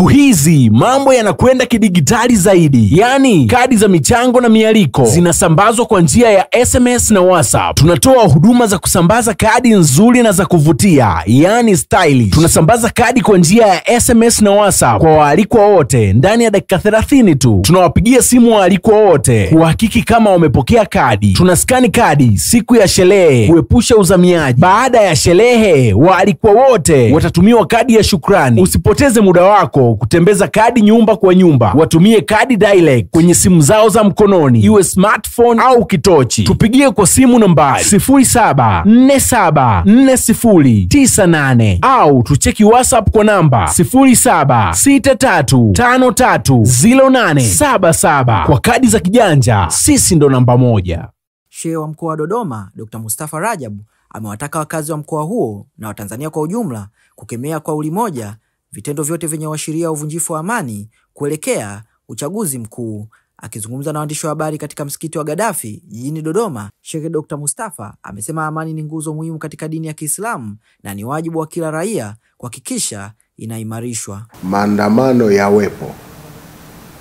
Siku hizi mambo yanakwenda kidigitali zaidi, yani kadi za michango na mialiko zinasambazwa kwa njia ya SMS na WhatsApp. Tunatoa huduma za kusambaza kadi nzuri na za kuvutia, yani stylish. Tunasambaza kadi kwa njia ya SMS na WhatsApp kwa waalikwa wote ndani ya dakika 30 tu. Tunawapigia simu waalikwa wote kuhakiki kama wamepokea kadi. Tunaskani kadi siku ya sherehe kuepusha uzamiaji. Baada ya sherehe, waalikwa wote watatumiwa kadi ya shukrani. Usipoteze muda wako kutembeza kadi nyumba kwa nyumba. Watumie kadi direct kwenye simu zao za mkononi, iwe smartphone au kitochi. Tupigie kwa simu nambari 07474098 au tucheki WhatsApp kwa namba 0763530877. Kwa kadi za kijanja, sisi ndo namba 1. Shehe wa mkoa wa Dodoma, Dr. Mustafa Rajab, amewataka wakazi wa mkoa huo na Watanzania kwa ujumla kukemea kwa kauli moja vitendo vyote vyenye kuashiria uvunjifu wa amani kuelekea uchaguzi mkuu. Akizungumza na waandishi wa habari katika msikiti wa Gaddafi jijini Dodoma, Sheikh Dr. Mustafa amesema amani ni nguzo muhimu katika dini ya Kiislamu na ni wajibu wa kila raia kuhakikisha inaimarishwa. Maandamano yawepo,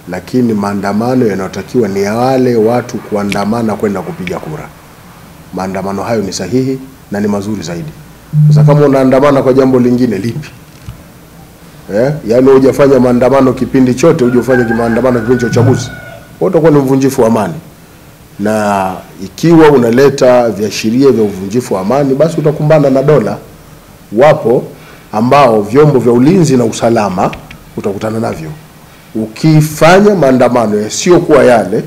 lakini maandamano yanayotakiwa ni ya wale watu kuandamana kwenda kupiga kura. Maandamano hayo ni sahihi na ni mazuri zaidi. Sasa kama unaandamana kwa jambo lingine lipi? Yaani hujafanya maandamano kipindi chote, hujafanya maandamano kipindi cha uchaguzi, utakuwa ni mvunjifu wa amani. Na ikiwa unaleta viashiria vya uvunjifu wa amani, basi utakumbana na dola. Wapo ambao vyombo vya ulinzi na usalama utakutana navyo. Ukifanya maandamano yasiyokuwa yale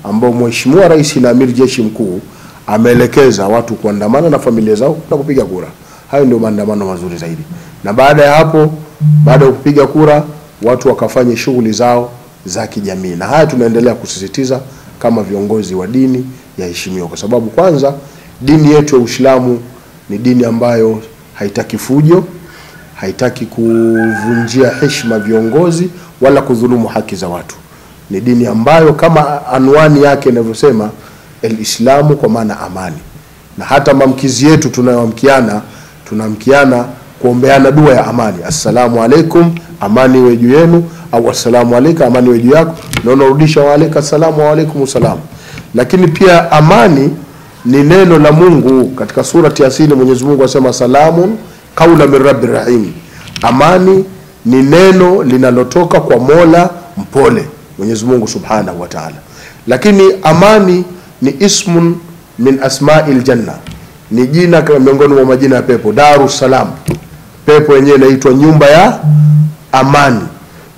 ambao Mheshimiwa Rais na Amiri Jeshi Mkuu ameelekeza watu kuandamana na familia zao na kupiga kura, hayo ndio maandamano mazuri zaidi. Na baada ya hapo, baada ya kupiga kura, watu wakafanya shughuli zao za kijamii. Na haya tunaendelea kusisitiza kama viongozi wa dini yaheshimiwa, kwa sababu kwanza dini yetu ya Uislamu ni dini ambayo haitaki fujo, haitaki kuvunjia heshima viongozi wala kudhulumu haki za watu. Ni dini ambayo kama anwani yake inavyosema, el-Islamu, kwa maana amani. Na hata mamkizi yetu tunamkiana kuombeana dua ya amani. Assalamu alaikum, amani iwe juu yenu, au assalamu alayka, amani iwe juu yako, na unarudisha wa alayka assalamu wa alaykum salam. Lakini pia amani ni neno la Mungu. Katika surati Yasin Mwenyezi Mungu asema salamun qawlan min rabbir rahim. Amani ni neno linalotoka kwa Mola mpole, Mwenyezi Mungu Subhanahu wa Ta'ala. Lakini amani ni ismun min asma'il janna, ni jina miongoni mwa majina ya pepo. Darus Salam, pepo yenyewe inaitwa nyumba ya amani.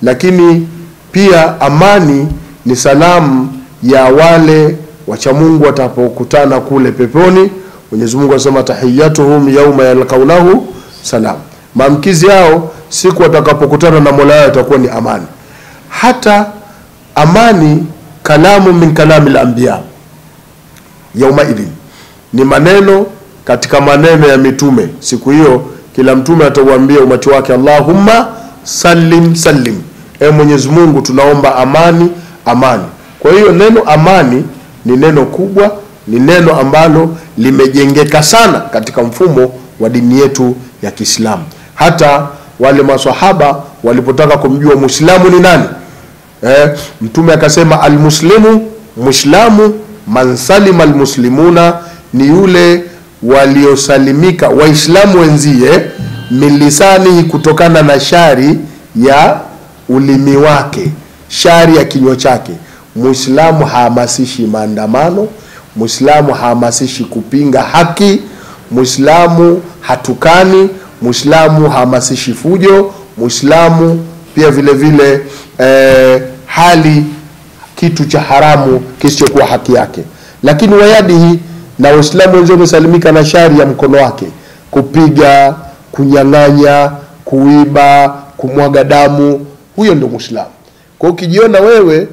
Lakini pia amani ni salamu ya wale wacha Mungu watapokutana kule peponi. Mwenyezi Mungu anasema tahiyatuhum yawma yalqawnahu salam. Maamkizi yao siku watakapokutana na Mola wao itakuwa ni amani. Hata amani kalamu min kalamil anbiya yawma idin, ni maneno katika maneno ya mitume. Siku hiyo kila mtume atawaambia umati wake, Allahumma sallim sallim, Mwenyezi Mungu tunaomba amani amani. Kwa hiyo neno amani ni neno kubwa, ni neno ambalo limejengeka sana katika mfumo wa dini yetu ya Kiislamu. Hata wale maswahaba walipotaka kumjua Muislamu ni nani, mtume akasema almuslimu, muislamu man salima almuslimuna, ni yule waliosalimika waislamu wenzie milisani, kutokana na shari ya ulimi wake, shari ya kinywa chake. Muislamu hahamasishi maandamano, Muislamu hahamasishi kupinga haki, Muislamu hatukani, Muislamu hahamasishi fujo, Muislamu pia vile vile hali kitu cha haramu kisichokuwa haki yake. Lakini wayadihi, na Uislamu wenzao umesalimika na shari ya mkono wake, kupiga, kunyang'anya, kuiba, kumwaga damu, huyo ndio Muislamu. Kwa ukijiona wewe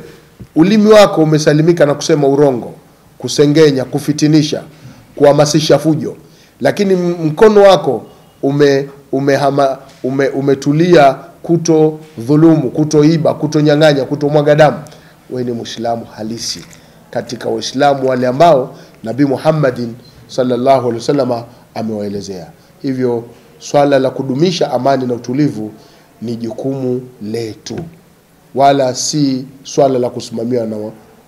ulimi wako umesalimika na kusema urongo, kusengenya, kufitinisha, kuhamasisha fujo, lakini mkono wako umetulia kuto dhulumu, kutoiba, kutonyang'anya, kutomwaga damu, wewe ni Muislamu halisi katika Uislamu wale ambao Nabii Muhammadin sallallahu alaihi wasallam amewaelezea. Hivyo swala la kudumisha amani na utulivu ni jukumu letu, wala si swala la kusimamiwa na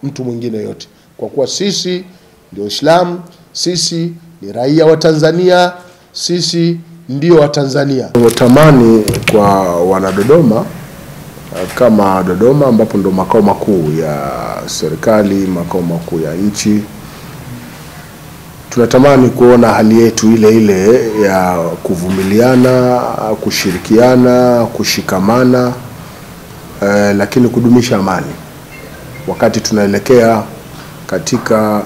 mtu mwingine yote, kwa kuwa sisi ndio Uislamu, sisi ni raia wa Tanzania, sisi ndio wa Tanzania. Natamani kwa wanadodoma, kama Dodoma ambapo ndo makao makuu ya serikali, makao makuu ya nchi, tunatamani kuona hali yetu ile ile ya kuvumiliana, kushirikiana, kushikamana, lakini kudumisha amani. Wakati tunaelekea katika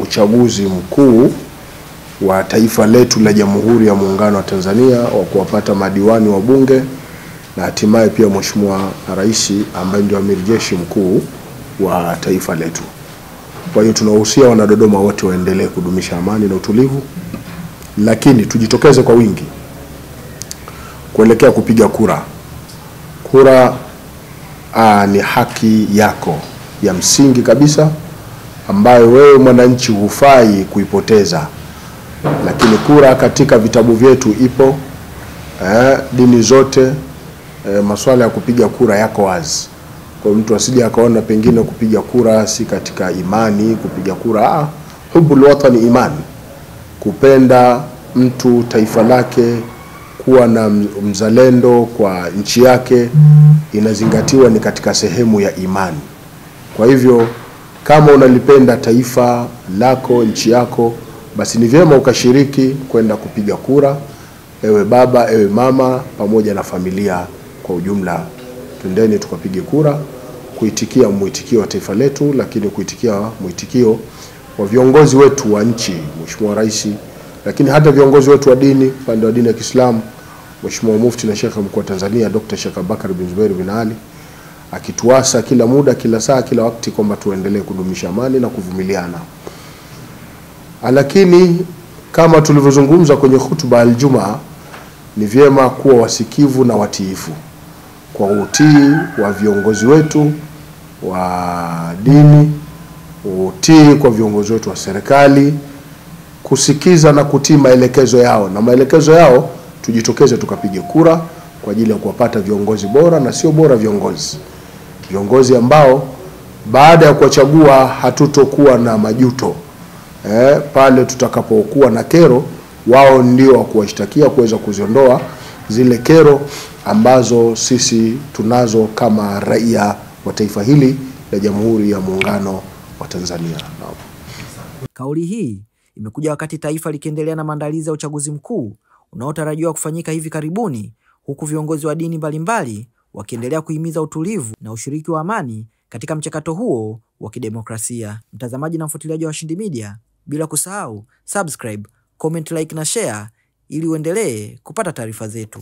uchaguzi mkuu wa taifa letu la Jamhuri ya Muungano wa Tanzania, wa kuwapata madiwani wa bunge na hatimaye pia Mheshimiwa Rais ambaye ndio amiri jeshi mkuu wa taifa letu. Kwa hiyo tunawahusia wanadodoma wote waendelee kudumisha amani na utulivu, lakini tujitokeze kwa wingi kuelekea kupiga kura. Kura ni haki yako ya msingi kabisa ambayo wewe mwananchi hufai kuipoteza. Lakini kura katika vitabu vyetu ipo, dini zote, masuala ya kupiga kura yako wazi. Kwa mtu asije akaona pengine kupiga kura si katika imani. Kupiga kura, hubbul watani imani, kupenda mtu taifa lake, kuwa na mzalendo kwa nchi yake, inazingatiwa ni katika sehemu ya imani. Kwa hivyo kama unalipenda taifa lako, nchi yako, basi ni vyema ukashiriki kwenda kupiga kura, ewe baba, ewe mama, pamoja na familia kwa ujumla. Twendeni tukapige kura, kuitikia mwitikio wa taifa letu, lakini kuitikia mwitikio wa viongozi wetu wa nchi, Mheshimiwa Rais, lakini hata viongozi wetu wa dini, upande wa dini ya Kiislamu, Mheshimiwa Mufti na Sheikh Mkuu wa Tanzania Dr. Sheikh Abubakar bin Zubair bin Ali, akituasa kila muda, kila saa, kila wakati kwamba tuendelee kudumisha amani na kuvumiliana. Lakini kama tulivyozungumza kwenye hutuba al-Jumaa, ni vyema kuwa wasikivu na watiifu kwa utii wa viongozi wetu wa dini, utii kwa viongozi wetu wa serikali, kusikiza na kutii maelekezo yao, na maelekezo yao tujitokeze tukapige kura kwa ajili ya kuwapata viongozi bora na sio bora viongozi ambao baada ya kuwachagua hatutokuwa na majuto. Pale tutakapokuwa na kero, wao ndio wa kuwashtakia kuweza kuziondoa zile kero ambazo sisi tunazo kama raia wa taifa hili la Jamhuri ya Muungano wa Tanzania. Kauli hii imekuja wakati taifa likiendelea na maandalizi ya uchaguzi mkuu unaotarajiwa kufanyika hivi karibuni, huku viongozi wa dini mbalimbali wakiendelea kuhimiza utulivu na ushiriki wa amani katika mchakato huo wa kidemokrasia. Mtazamaji na mfuatiliaji wa Washindi Media, bila kusahau subscribe, comment, like na share ili uendelee kupata taarifa zetu.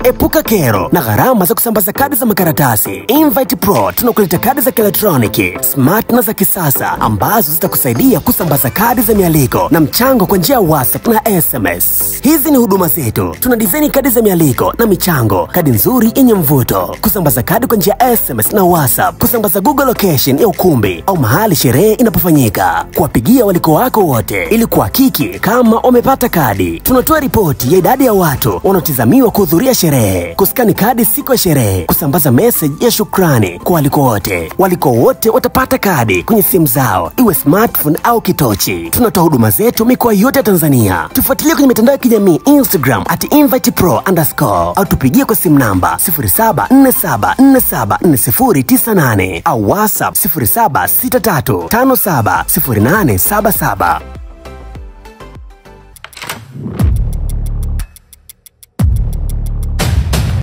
Epuka kero na gharama za kusambaza kadi za makaratasi. Invite Pro tunakuleta kadi za kielektroniki smart na za kisasa ambazo zitakusaidia kusambaza kadi za mialiko na mchango kwa njia ya WhatsApp na SMS. Hizi ni huduma zetu. Tuna design kadi za mialiko na michango, kadi nzuri yenye mvuto, kusambaza kadi kwa njia ya SMS na WhatsApp, kusambaza Google location ya ukumbi au mahali sherehe inapofanyika, kuwapigia waliko wako wote ili kuhakiki kama wamepata kadi. Tunatoa ripoti ya idadi ya watu wanaotazamiwa kuhudhuria sherehe, kuskani kadi siku ya sherehe, kusambaza message ya shukrani kwa waliko wote. Waliko wote watapata kadi kwenye simu zao, iwe smartphone au kitochi. Tunatoa huduma zetu mikoa yote ya Tanzania. Tufuatilie kwenye mitandao ya kijamii Instagram @invitepro_ au tupigie kwa simu namba 0747474098 au WhatsApp 0763570877.